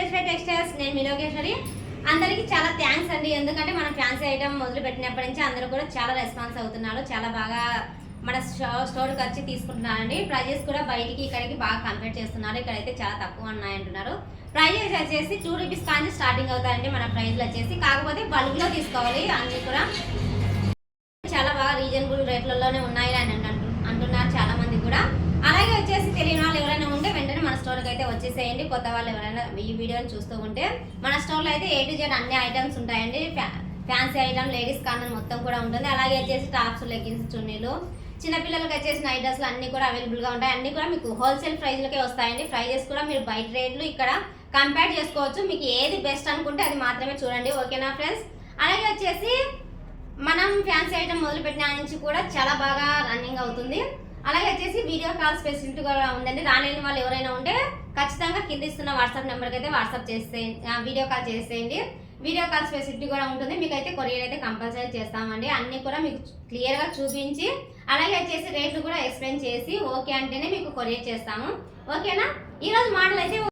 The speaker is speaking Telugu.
లోకేశ్వరి టెక్స్టైల్స్. నేను మీ లోకేశ్వరి. అందరికీ చాలా థ్యాంక్స్ అండి. ఎందుకంటే మనం ఫ్యాన్సీ ఐటమ్ మొదలు పెట్టినప్పటి నుంచి అందరూ కూడా చాలా రెస్పాన్స్ అవుతున్నారు. చాలా బాగా మన స్టోర్కి వచ్చి తీసుకుంటున్నారండి. ప్రైజెస్ కూడా బయటికి ఇక్కడికి బాగా కంపేర్ చేస్తున్నారు. ఇక్కడైతే చాలా తక్కువ ఉన్నాయంటున్నారు. ప్రైజెస్ వచ్చేసి 2 రూపీస్ కానీ స్టార్టింగ్ అవుతాయండి మన ప్రైజ్లు వచ్చేసి. కాకపోతే బల్క్లో తీసుకోవాలి. అన్నీ కూడా చాలా బాగా రీజనబుల్ రేట్లలోనే ఉన్నాయి అని అంటున్నారు చాలా మంది కూడా. అలాగే వచ్చేసి తెలియని వాళ్ళు ఎవరైనా ఉంటే వెంటనే మన స్టోర్కి అయితే వచ్చేసేయండి. కొత్త వాళ్ళు ఎవరైనా ఈ వీడియోని చూస్తూ ఉంటే మన స్టోర్లో అయితే A to Z అన్ని ఐటమ్స్ ఉంటాయండి. ఫ్యాన్సీ ఐటమ్, లేడీస్ కార్నర్ మొత్తం కూడా ఉంటుంది. అలాగే వచ్చేసి టాప్స్, లెగ్గిన్స్, చున్నీలు, చిన్నపిల్లలకి వచ్చేసి నైట్ డ్రెస్లు అన్నీ కూడా అవైలబుల్గా ఉంటాయి. అన్నీ కూడా మీకు హోల్సేల్ ప్రైజ్లకే వస్తాయండి. ప్రైజెస్ కూడా మీరు బయట రేట్లు ఇక్కడ కంపేర్ చేసుకోవచ్చు. మీకు ఏది బెస్ట్ అనుకుంటే అది మాత్రమే చూడండి. ఓకేనా ఫ్రెండ్స్? అలాగే వచ్చేసి మనం ఫ్యాన్సీ ఐటమ్ మొదలుపెట్టిన నుంచి కూడా చాలా బాగా రన్నింగ్ అవుతుంది. అలాగే వచ్చేసి వీడియో కాల్ ఫెసిలిటీ కూడా ఉందండి. రాలేని వాళ్ళు ఎవరైనా ఉంటే ఖచ్చితంగా కింద ఇస్తున్న వాట్సాప్ నెంబర్కి అయితే వాట్సాప్ చేసేయండి, వీడియో కాల్ చేసేయండి. వీడియో కాల్ ఫెసిలిటీ కూడా ఉంటుంది. మీకు అయితే కొరియర్ అయితే కంపల్సరీ చేస్తామండి. అన్నీ కూడా మీకు క్లియర్గా చూపించి అలాగే వచ్చేసి రేట్లు కూడా ఎక్స్ప్లెయిన్ చేసి ఓకే అంటేనే మీకు కొరియర్ చేస్తాము. ఓకేనా? ఈరోజు మోడల్ అయితే